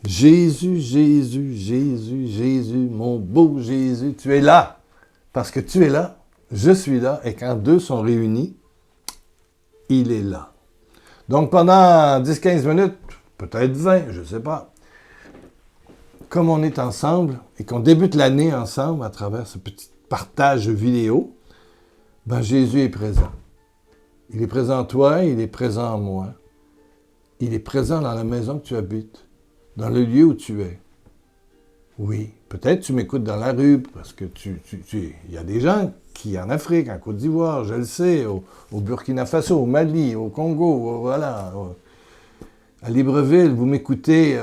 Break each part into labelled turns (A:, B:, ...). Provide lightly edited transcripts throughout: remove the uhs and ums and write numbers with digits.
A: Jésus, Jésus, Jésus, Jésus, mon beau Jésus, tu es là. Parce que tu es là, je suis là, et quand deux sont réunis, il est là. Donc pendant 10-15 minutes, peut-être 20, je ne sais pas, comme on est ensemble et qu'on débute l'année ensemble à travers ce petit partage vidéo, ben Jésus est présent. Il est présent en toi, il est présent en moi. Il est présent dans la maison que tu habites, dans le lieu où tu es. Oui, peut-être tu m'écoutes dans la rue, parce que il y a des gens qui, en Afrique, en Côte d'Ivoire, je le sais, au Burkina Faso, au Mali, au Congo, voilà, à Libreville, vous m'écoutez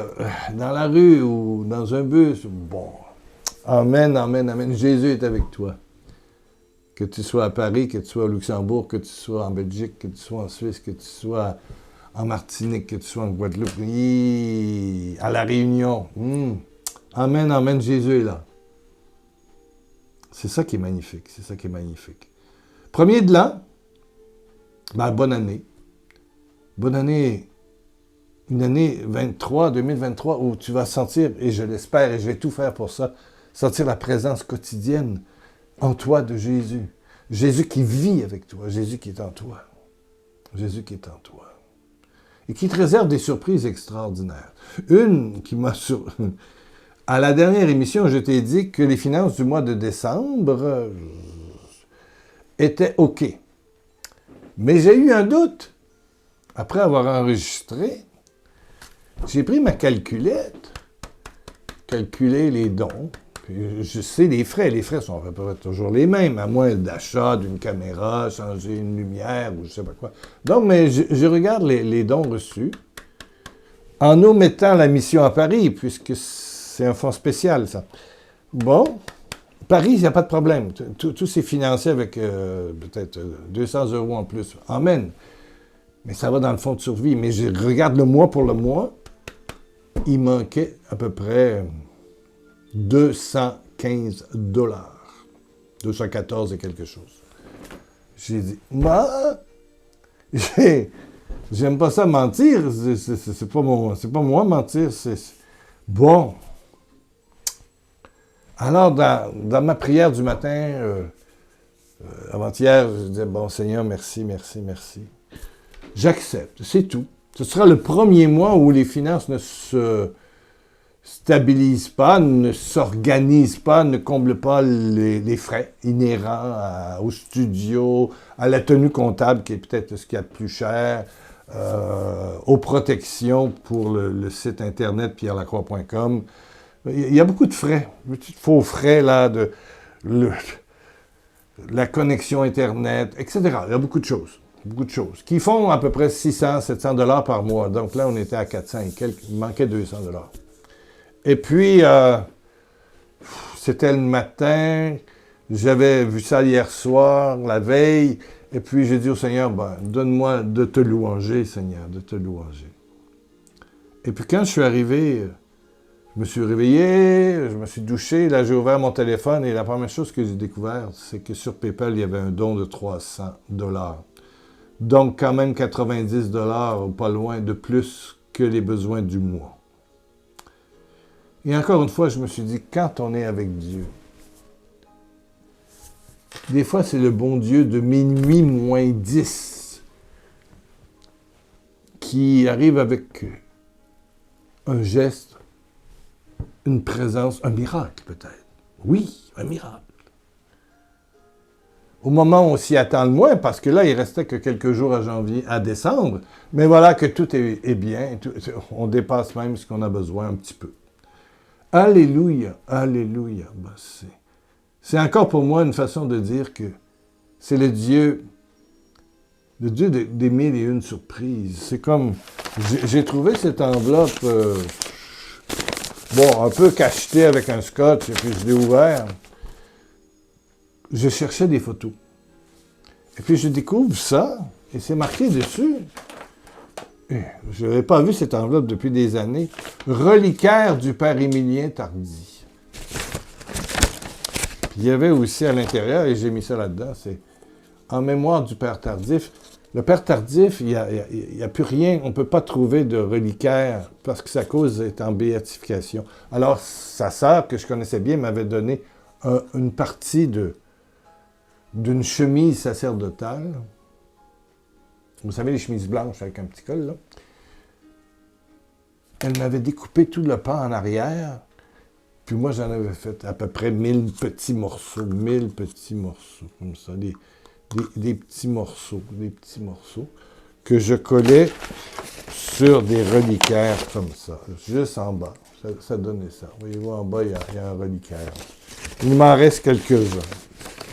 A: dans la rue ou dans un bus. Bon, amen, amen, amen. Jésus est avec toi. Que tu sois à Paris, que tu sois au Luxembourg, que tu sois en Belgique, que tu sois en Suisse, que tu sois en Martinique, que tu sois en Guadeloupe, à La Réunion. Amen, amen, Jésus est là. C'est ça qui est magnifique, c'est ça qui est magnifique. Premier de l'an, ben, bonne année. Bonne année, une année 2023 où tu vas sentir, et je l'espère, et je vais tout faire pour ça, sentir la présence quotidienne en toi de Jésus. Jésus qui vit avec toi, Jésus qui est en toi. Jésus qui est en toi. Et qui te réserve des surprises extraordinaires. Une qui m'a À la dernière émission, je t'ai dit que les finances du mois de décembre étaient OK. Mais j'ai eu un doute. Après avoir enregistré, j'ai pris ma calculette, calculé les dons. Puis je sais les frais sont à peu près toujours les mêmes, à moins d'achat d'une caméra, changer une lumière ou je sais pas quoi. Donc, mais je regarde les dons reçus en omettant la mission à Paris, puisque c'est un fonds spécial, ça. Bon, Paris, il n'y a pas de problème. Tout s'est financé avec peut-être 200 € en plus. Amen. Mais ça va dans le fonds de survie. Mais je regarde le mois pour le mois. Il manquait à peu près 215 $. 214 et quelque chose. J'ai dit, moi, j'aime pas ça mentir. C'est pas moi mentir. Bon. Alors, dans ma prière du matin, avant-hier, je disais, bon Seigneur, merci, merci, merci. J'accepte, c'est tout. Ce sera le premier mois où les finances ne se stabilisent pas, ne s'organisent pas, ne comblent pas les frais inhérents au studio, à la tenue comptable, qui est peut-être ce qu'il y a de plus cher, aux protections pour le site internet pierrelacroix.com. Il y a beaucoup de frais, de faux frais, là, la connexion Internet, etc. Il y a beaucoup de choses, qui font à peu près 600, 700 $ par mois. Donc là, on était à 400 et quelques, il manquait 200 $. Et puis, c'était le matin, j'avais vu ça hier soir, la veille, et puis j'ai dit au Seigneur, ben, donne-moi de te louanger, Seigneur, de te louanger. Et puis quand je suis arrivé, je me suis réveillé, je me suis douché, là j'ai ouvert mon téléphone et la première chose que j'ai découvert, c'est que sur PayPal, il y avait un don de 300 $. Donc quand même 90 $, pas loin de plus que les besoins du mois. Et encore une fois, je me suis dit, quand on est avec Dieu, des fois c'est le bon Dieu de minuit moins 10 qui arrive avec un geste, une présence, un miracle peut-être. Oui, un miracle. Au moment où on s'y attend le moins, parce que là, il restait que quelques jours à décembre, mais voilà que tout est bien, on dépasse même ce qu'on a besoin un petit peu. Alléluia, alléluia. Ben, c'est encore pour moi une façon de dire que c'est le Dieu des mille et une surprises. C'est comme, j'ai trouvé cette enveloppe, un peu cachetée avec un scotch, et puis je l'ai ouvert. Je cherchais des photos. Et puis je découvre ça, et c'est marqué dessus. Je n'avais pas vu cette enveloppe depuis des années. Reliquaire du Père Émilien Tardy. Puis il y avait aussi à l'intérieur, et j'ai mis ça là-dedans, c'est en mémoire du Père Tardif, Le père tardif, il n'y a plus rien, on ne peut pas trouver de reliquaire parce que sa cause est en béatification. Alors, sa sœur, que je connaissais bien, m'avait donné une partie d'une chemise sacerdotale. Vous savez, les chemises blanches avec un petit col, là. Elle m'avait découpé tout le pan en arrière, puis moi, j'en avais fait à peu près 1000 petits morceaux, comme ça, des petits morceaux, que je collais sur des reliquaires comme ça, juste en bas. Ça donnait ça. Voyez-vous, en bas, il y a un reliquaire. Il m'en reste quelques-uns.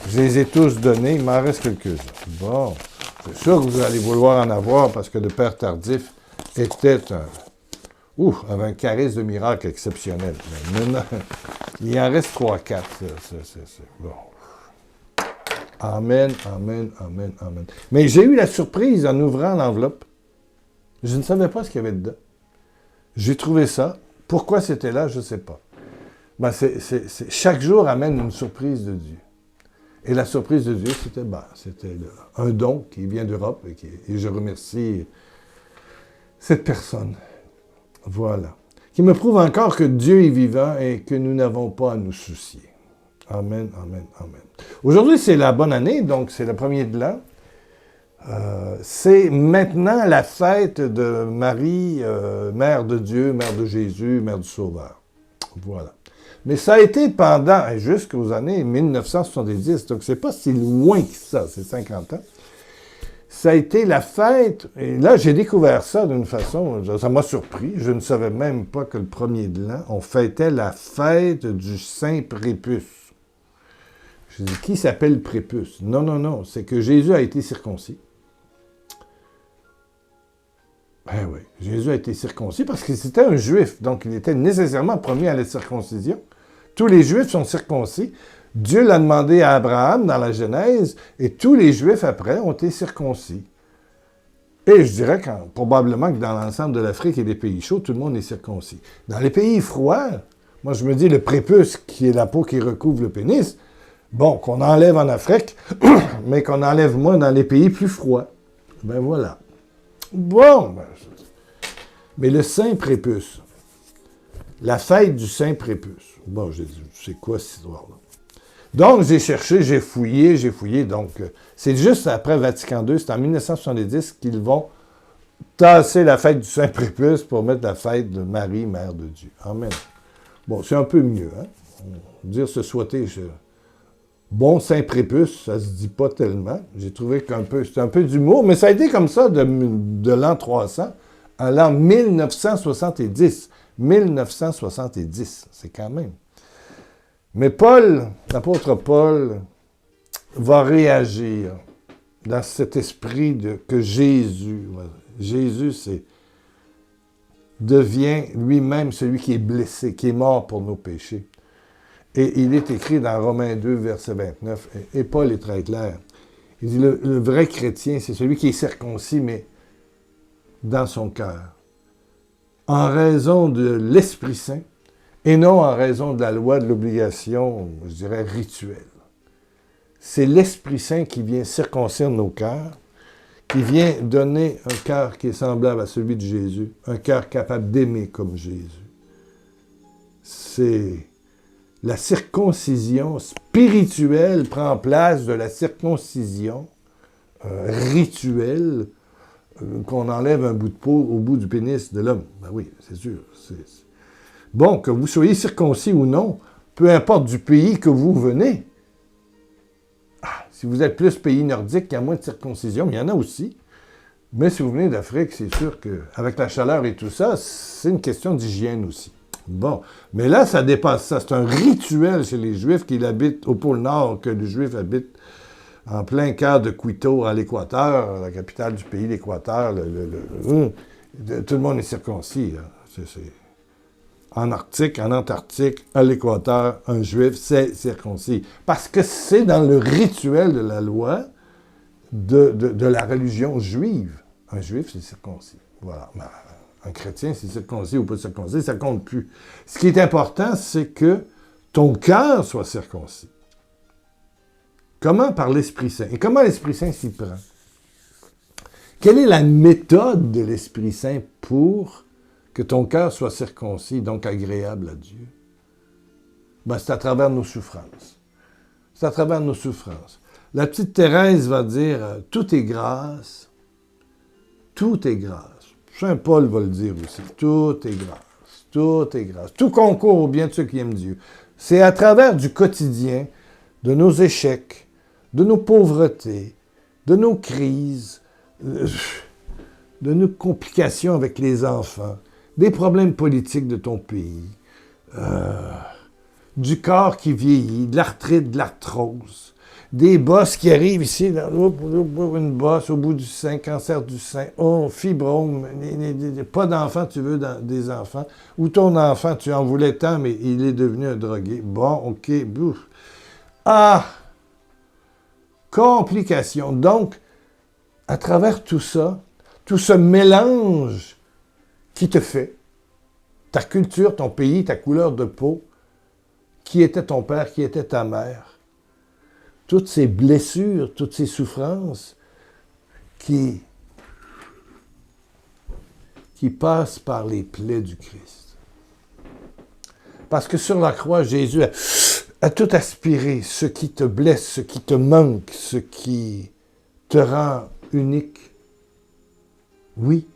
A: Je les ai tous donnés, il m'en reste quelques-uns. Bon, c'est sûr que vous allez vouloir en avoir parce que le père tardif avait un charisme de miracle exceptionnel. Mais maintenant, il en reste 3-4. Bon. Amen, amen, amen, amen. Mais j'ai eu la surprise en ouvrant l'enveloppe. Je ne savais pas ce qu'il y avait dedans. J'ai trouvé ça. Pourquoi c'était là, je ne sais pas. Ben, chaque jour amène une surprise de Dieu. Et la surprise de Dieu, c'était un don qui vient d'Europe et je remercie cette personne. Voilà. Qui me prouve encore que Dieu est vivant et que nous n'avons pas à nous soucier. Amen, amen, amen. Aujourd'hui, c'est la bonne année, donc c'est le premier de l'an. C'est maintenant la fête de Marie, Mère de Dieu, Mère de Jésus, Mère du Sauveur. Voilà. Mais ça a été pendant, jusqu'aux années 1970, donc c'est pas si loin que ça, c'est 50 ans. Ça a été la fête, et là j'ai découvert ça d'une façon, ça m'a surpris, je ne savais même pas que le premier de l'an, on fêtait la fête du Saint Prépuce. Je dis, qui s'appelle Prépuce? Non, c'est que Jésus a été circoncis. Ben oui, Jésus a été circoncis parce que c'était un juif, donc il était nécessairement promis à la circoncision. Tous les juifs sont circoncis. Dieu l'a demandé à Abraham dans la Genèse, et tous les juifs après ont été circoncis. Et je dirais probablement que dans l'ensemble de l'Afrique et des pays chauds, tout le monde est circoncis. Dans les pays froids, moi je me dis le prépuce, qui est la peau qui recouvre le pénis, bon, qu'on enlève en Afrique, mais qu'on enlève moins dans les pays plus froids. Ben voilà. Bon, mais le Saint Prépuce, la fête du Saint Prépuce, bon, j'ai dit, c'est quoi cette histoire-là? Donc, j'ai cherché, j'ai fouillé, donc c'est juste après Vatican II, c'est en 1970 qu'ils vont tasser la fête du Saint Prépuce pour mettre la fête de Marie, Mère de Dieu. Amen. Bon, c'est un peu mieux, hein? Dire se souhaiter, bon Saint Prépuce, ça se dit pas tellement. J'ai trouvé c'est un peu d'humour, mais ça a été comme ça de l'an 300 à l'an 1970. 1970, c'est quand même. Mais Paul, l'apôtre Paul, va réagir dans cet esprit que Jésus, devient lui-même celui qui est blessé, qui est mort pour nos péchés. Et il est écrit dans Romains 2, verset 29, et Paul est très clair. Il dit, le vrai chrétien, c'est celui qui est circoncis, mais dans son cœur, en raison de l'Esprit Saint, et non en raison de la loi de l'obligation, je dirais, rituelle. C'est l'Esprit Saint qui vient circoncire nos cœurs, qui vient donner un cœur qui est semblable à celui de Jésus, un cœur capable d'aimer comme Jésus. C'est la circoncision spirituelle prend place de la circoncision rituelle, qu'on enlève un bout de peau au bout du pénis de l'homme. Ben oui, c'est sûr. Bon, que vous soyez circoncis ou non, peu importe du pays que vous venez. Si vous êtes plus pays nordique, il y a moins de circoncision, il y en a aussi. Mais si vous venez d'Afrique, c'est sûr qu'avec la chaleur et tout ça, c'est une question d'hygiène aussi. Bon, mais là, ça dépasse ça. C'est un rituel chez les Juifs qui habitent au pôle Nord, que les Juifs habitent en plein cœur de Quito, à l'Équateur, la capitale du pays, l'Équateur. Tout le monde est circoncis. En Arctique, en Antarctique, à l'Équateur, un Juif, c'est circoncis. Parce que c'est dans le rituel de la loi de la religion juive. Un Juif, c'est circoncis. Voilà. Un chrétien, c'est circoncis ou pas circoncis, ça compte plus. Ce qui est important, c'est que ton cœur soit circoncis. Comment? Par l'Esprit Saint. Et comment l'Esprit Saint s'y prend? Quelle est la méthode de l'Esprit Saint pour que ton cœur soit circoncis, donc agréable à Dieu? Ben, c'est à travers nos souffrances. C'est à travers nos souffrances. La petite Thérèse va dire « Tout est grâce. Tout est grâce. » Saint Paul va le dire aussi. Tout est grâce. Tout est grâce. Tout concourt au bien de ceux qui aiment Dieu. C'est à travers du quotidien, de nos échecs, de nos pauvretés, de nos crises, de nos complications avec les enfants, des problèmes politiques de ton pays, du corps qui vieillit, de l'arthrite, de l'arthrose, des bosses qui arrivent ici, là, une bosse au bout du sein, cancer du sein, fibrome, pas d'enfant, tu veux des enfants, ou ton enfant, tu en voulais tant, mais il est devenu un drogué. Bon, OK, bouf. Ah! Complications. Donc, à travers tout ça, tout ce mélange qui te fait, ta culture, ton pays, ta couleur de peau, qui était ton père, qui était ta mère, toutes ces blessures, toutes ces souffrances qui passent par les plaies du Christ. Parce que sur la croix, Jésus a tout aspiré, ce qui te blesse, ce qui te manque, ce qui te rend unique. Oui,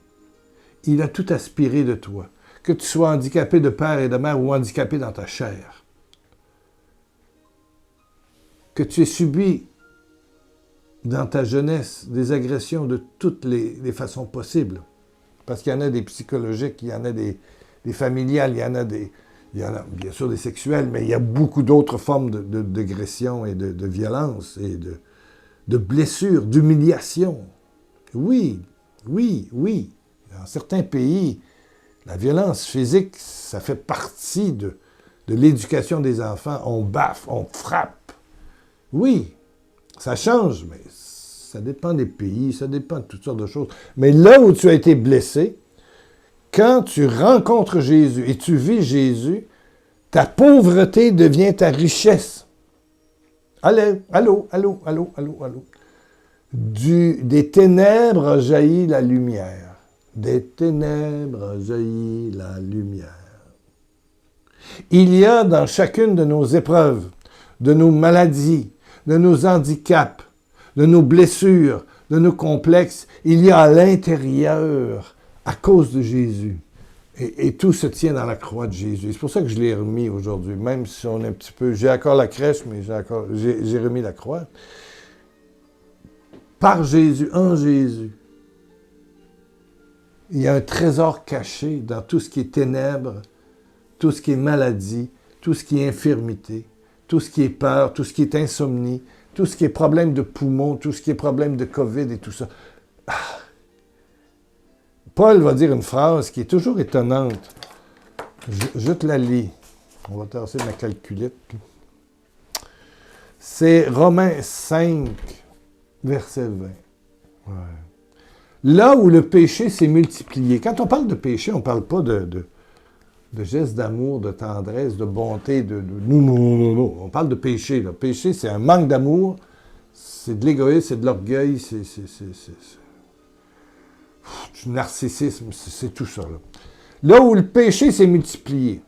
A: il a tout aspiré de toi. Que tu sois handicapé de père et de mère ou handicapé dans ta chair. Que tu aies subi dans ta jeunesse des agressions de toutes les façons possibles. Parce qu'il y en a des psychologiques, il y en a des familiales, il y en a bien sûr des sexuelles, mais il y a beaucoup d'autres formes d'agression et de violence et de blessures, d'humiliation. Oui, oui, oui. Dans certains pays, la violence physique, ça fait partie de l'éducation des enfants. On baffe, on frappe. Oui, ça change, mais ça dépend des pays, ça dépend de toutes sortes de choses. Mais là où tu as été blessé, quand tu rencontres Jésus et tu vis Jésus, ta pauvreté devient ta richesse. Allô, allô, allô, allô, allô, allô. Des ténèbres jaillit la lumière. Des ténèbres jaillit la lumière. Il y a dans chacune de nos épreuves, de nos maladies, de nos handicaps, de nos blessures, de nos complexes, il y a à l'intérieur, à cause de Jésus. Et tout se tient dans la croix de Jésus. C'est pour ça que je l'ai remis aujourd'hui, même si on est un petit peu... J'ai encore la crèche, mais j'ai remis la croix. Par Jésus, en Jésus, il y a un trésor caché dans tout ce qui est ténèbres, tout ce qui est maladie, tout ce qui est infirmité, tout ce qui est peur, tout ce qui est insomnie, tout ce qui est problème de poumon, tout ce qui est problème de COVID et tout ça. Ah. Paul va dire une phrase qui est toujours étonnante. Je te la lis. On va tasser ma calculette. C'est Romains 5, verset 20. Ouais. Là où le péché s'est multiplié. Quand on parle de péché, on ne parle pas de gestes d'amour, de tendresse, de bonté, non. On parle de péché. Le péché, c'est un manque d'amour, c'est de l'égoïsme, c'est de l'orgueil, c'est du narcissisme, c'est tout ça. Là où le péché s'est multiplié,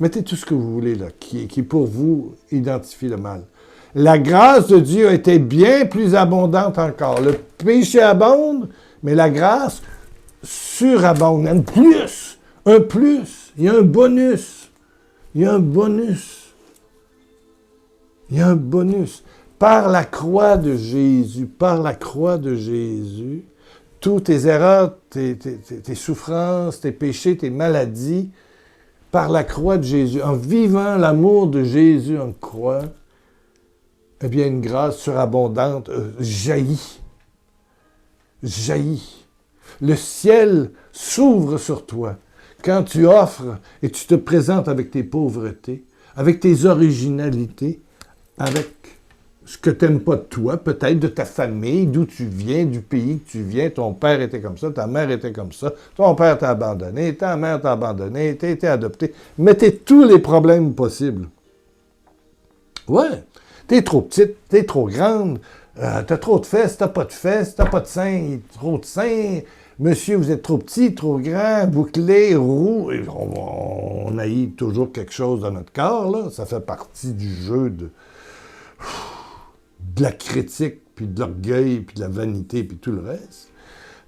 A: mettez tout ce que vous voulez là, qui pour vous identifie le mal. La grâce de Dieu était bien plus abondante encore. Le péché abonde, mais la grâce surabonde. Un plus. Il y a un bonus. Par la croix de Jésus, toutes tes erreurs, tes souffrances, tes péchés, tes maladies, par la croix de Jésus, en vivant l'amour de Jésus en croix, eh bien, une grâce surabondante jaillit. Le ciel s'ouvre sur toi quand tu offres et tu te présentes avec tes pauvretés, avec tes originalités, avec ce que tu n'aimes pas de toi, peut-être de ta famille, d'où tu viens, du pays que tu viens. Ton père était comme ça, ta mère était comme ça, ton père t'a abandonné, ta mère t'a abandonné, t'as été adopté. Mettez tous les problèmes possibles. Ouais, t'es trop petite, t'es trop grande, T'as trop de fesses, t'as pas de fesses, t'as pas de seins, trop de seins. Monsieur, vous êtes trop petit, trop grand, bouclé, roux. Et on haït toujours quelque chose dans notre corps, là. Ça fait partie du jeu de la critique, puis de l'orgueil, puis de la vanité, puis tout le reste.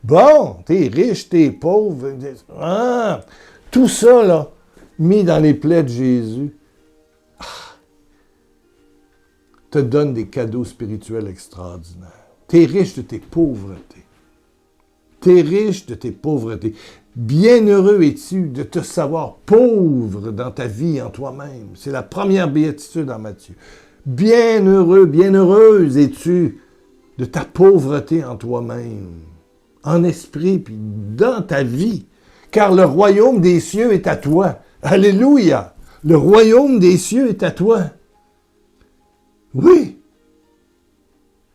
A: Bon, t'es riche, t'es pauvre. Ah, tout ça, là, mis dans les plaies de Jésus, te donne des cadeaux spirituels extraordinaires. T'es riche de tes pauvretés. T'es riche de tes pauvretés. Bienheureux es-tu de te savoir pauvre dans ta vie en toi-même. C'est la première béatitude en Matthieu. Bienheureux, bienheureuse es-tu de ta pauvreté en toi-même, en esprit, puis dans ta vie. Car le royaume des cieux est à toi. Alléluia! Le royaume des cieux est à toi. Oui.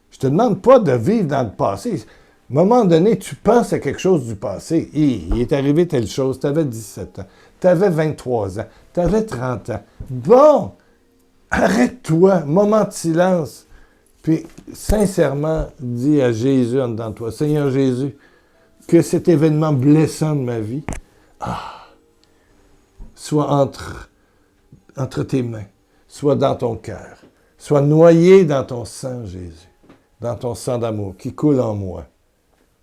A: Je te demande pas de vivre dans le passé. À un moment donné, tu penses à quelque chose du passé. Il est arrivé telle chose, tu avais 17 ans, tu avais 23 ans, tu avais 30 ans. Bon, arrête-toi, moment de silence. Puis, sincèrement, dis à Jésus en dedans de toi, Seigneur Jésus, que cet événement blessant de ma vie soit entre tes mains, soit dans ton cœur, soit noyé dans ton sang, Jésus, dans ton sang d'amour qui coule en moi.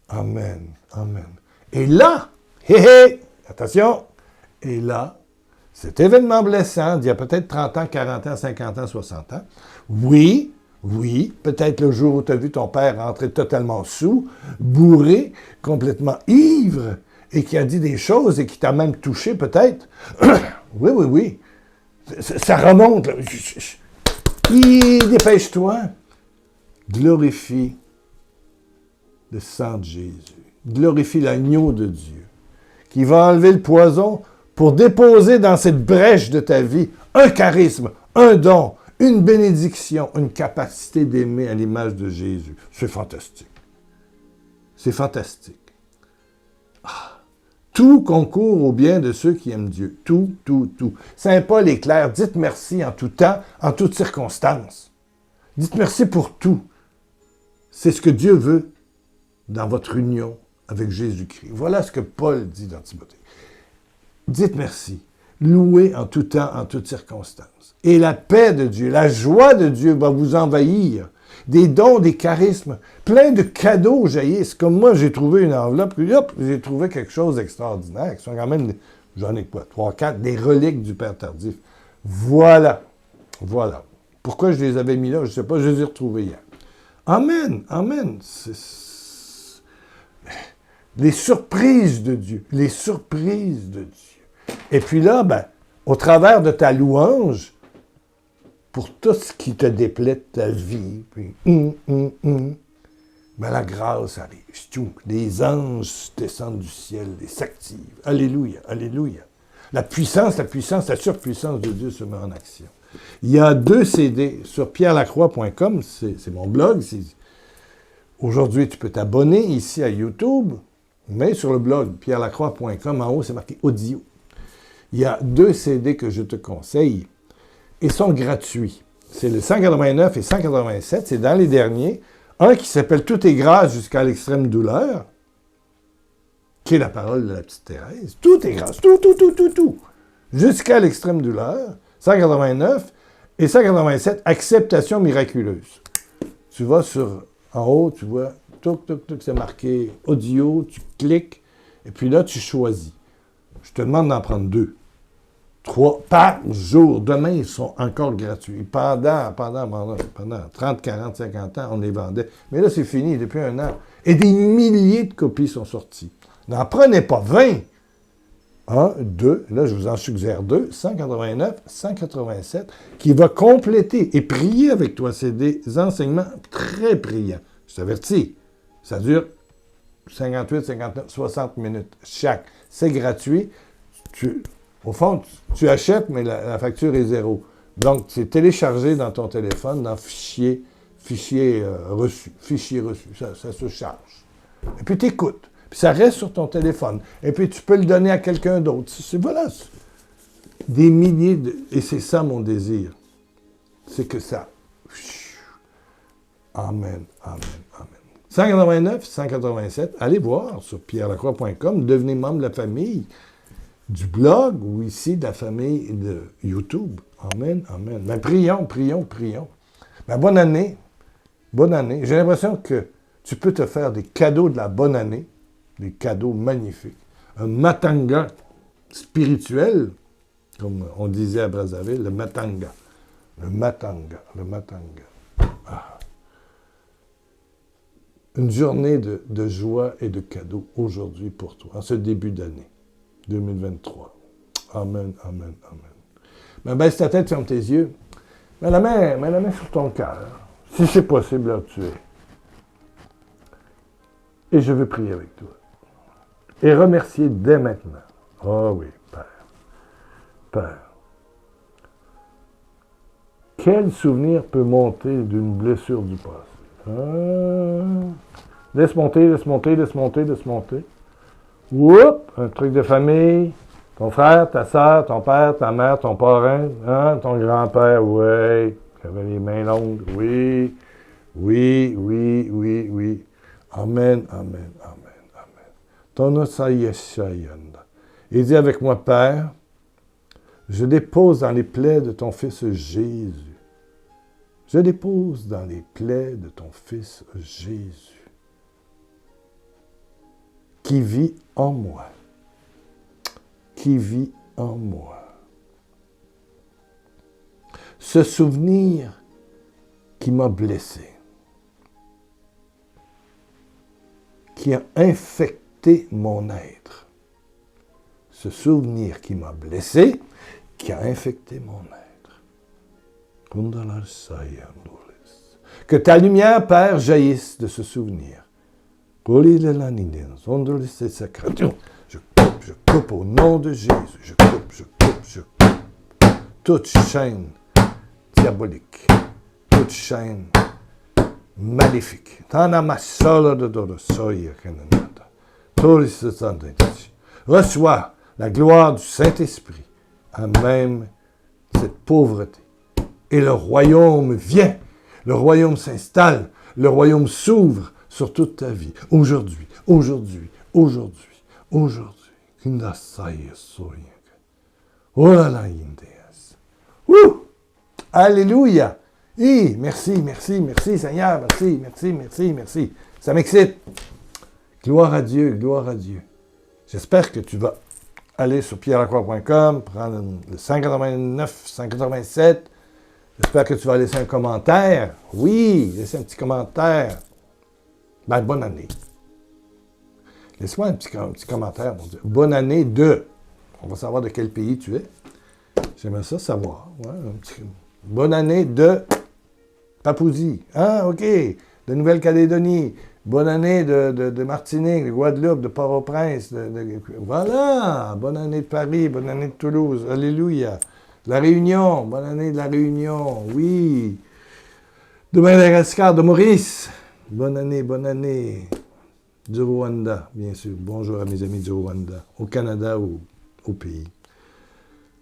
A: Amen, amen. Et là, attention, et là, cet événement blessant d'il y a peut-être 30 ans, 40 ans, 50 ans, 60 ans, oui, peut-être le jour où tu as vu ton père rentrer totalement saoul, bourré, complètement ivre, et qui a dit des choses et qui t'a même touché peut-être. Oui. Ça remonte. Là. Dépêche-toi. Glorifie le sang de Jésus. Glorifie l'agneau de Dieu qui va enlever le poison pour déposer dans cette brèche de ta vie un charisme, un don, une bénédiction, une capacité d'aimer à l'image de Jésus. C'est fantastique. C'est fantastique. Tout concourt au bien de ceux qui aiment Dieu. Tout. Saint Paul est clair. Dites merci en tout temps, en toutes circonstances. Dites merci pour tout. C'est ce que Dieu veut dans votre union avec Jésus-Christ. Voilà ce que Paul dit dans Timothée. Dites merci. Louez en tout temps, en toutes circonstances. Et la paix de Dieu, la joie de Dieu va vous envahir. Des dons, des charismes, plein de cadeaux jaillissent. Comme moi, j'ai trouvé une enveloppe, puis hop, j'ai trouvé quelque chose d'extraordinaire, qui sont quand même, j'en ai quoi, 3, 4, des reliques du Père Tardif. Voilà. Pourquoi je les avais mis là, je ne sais pas, je les ai retrouvés hier. Amen. Les surprises de Dieu. Et puis là, au travers de ta louange, pour tout ce qui te déplaît de ta vie, puis la grâce arrive. Les anges descendent du ciel et s'activent. Alléluia. La puissance, la surpuissance de Dieu se met en action. Il y a 2 CD sur pierrelacroix.com, c'est mon blog. Aujourd'hui, tu peux t'abonner ici à YouTube, mais sur le blog pierrelacroix.com, en haut, c'est marqué audio. Il y a 2 CD que je te conseille et sont gratuits. C'est le 189 et 187, c'est dans les derniers. Un qui s'appelle « Tout est grâce jusqu'à l'extrême douleur », qui est la parole de la petite Thérèse. Tout est grâce, tout. Jusqu'à l'extrême douleur, 189, et 187, « Acceptation miraculeuse ». Tu vas en haut, tu vois, c'est marqué « Audio », tu cliques, et puis là, tu choisis. Je te demande d'en prendre 2. 3 par jour. Demain, ils sont encore gratuits. Pendant 30, 40, 50 ans, on les vendait. Mais là, c'est fini depuis 1 an. Et des milliers de copies sont sorties. N'en prenez pas 20. 1, 2, là, je vous en suggère 2, 189, 187, qui va compléter et prier avec toi. C'est des enseignements très priants. Je t'avertis, ça dure 58, 59, 60 minutes chaque. C'est gratuit. Au fond, tu achètes, mais la facture est 0. Donc, c'est téléchargé dans ton téléphone, dans fichier reçu. Ça se charge. Et puis, tu écoutes. Puis, ça reste sur ton téléphone. Et puis, tu peux le donner à quelqu'un d'autre. Voilà. Des milliers de... Et c'est ça, mon désir. C'est que ça Amen, amen, amen. 189, 187, allez voir sur pierrelacroix.com, devenez membre de la famille du blog ou ici de la famille de YouTube. Amen, amen. Ben, prions, prions, prions. Ben, bonne année. Bonne année. J'ai l'impression que tu peux te faire des cadeaux de la bonne année, des cadeaux magnifiques. Un matanga spirituel, comme on disait à Brazzaville, le matanga. Le matanga, le matanga. Ah. Une journée de joie et de cadeaux aujourd'hui pour toi, en ce début d'année 2023. Amen, amen, amen. Ben, baisse ta tête, ferme tes yeux. Mets la main sur ton cœur, si c'est possible, là où tu es. Et je veux prier avec toi. Et remercier dès maintenant. Oh oui, Père. Père. Quel souvenir peut monter d'une blessure du passé? Laisse monter, laisse monter, laisse monter, laisse monter. Oups! Un truc de famille. Ton frère, ta soeur, ton père, ta mère, ton parrain, hein, ton grand-père, oui, qui avait les mains longues, oui, oui, oui, oui, oui. Amen, amen, amen, amen. Ton osayeshayanda. Et dis avec moi, Père, je dépose dans les plaies de ton Fils Jésus. Je dépose dans les plaies de ton Fils Jésus, qui vit en moi. Qui vit en moi. Ce souvenir qui m'a blessé, qui a infecté mon être. Ce souvenir qui m'a blessé, qui a infecté mon être. Que ta lumière, Père, jaillisse de ce souvenir. Je coupe au nom de Jésus. Je coupe. Toute chaîne diabolique, toute chaîne maléfique. Reçois la gloire du Saint-Esprit à même cette pauvreté. Et le royaume vient, le royaume s'installe, le royaume s'ouvre sur toute ta vie. Aujourd'hui. Oh là là, Ouh! Alléluia! Merci Seigneur, merci. Ça m'excite. Gloire à Dieu. J'espère que tu vas aller sur pierrelacroix.com, prendre le 189, 187. J'espère que tu vas laisser un commentaire. Oui, laissez un petit commentaire. Ben, bonne année. Laisse-moi un petit commentaire, mon Dieu. Bonne année de... On va savoir de quel pays tu es. J'aimerais ça savoir. Ouais, bonne année de Papousie. Ah, OK. De Nouvelle-Calédonie. Bonne année de Martinique, de Guadeloupe, de Port-au-Prince. Voilà. Bonne année de Paris. Bonne année de Toulouse. Alléluia. De La Réunion. Bonne année de La Réunion. Oui. De Madagascar, de Maurice. Bonne année. Du Rwanda, bien sûr. Bonjour à mes amis du Rwanda. Au Canada ou au pays.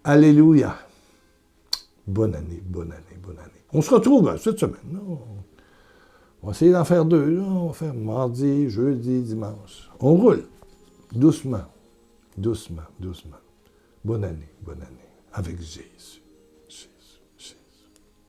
A: Alléluia. Bonne année. On se retrouve cette semaine. Non? On va essayer d'en faire 2. Là. On va faire mardi, jeudi, dimanche. On roule. Doucement. Bonne année. Avec Jésus.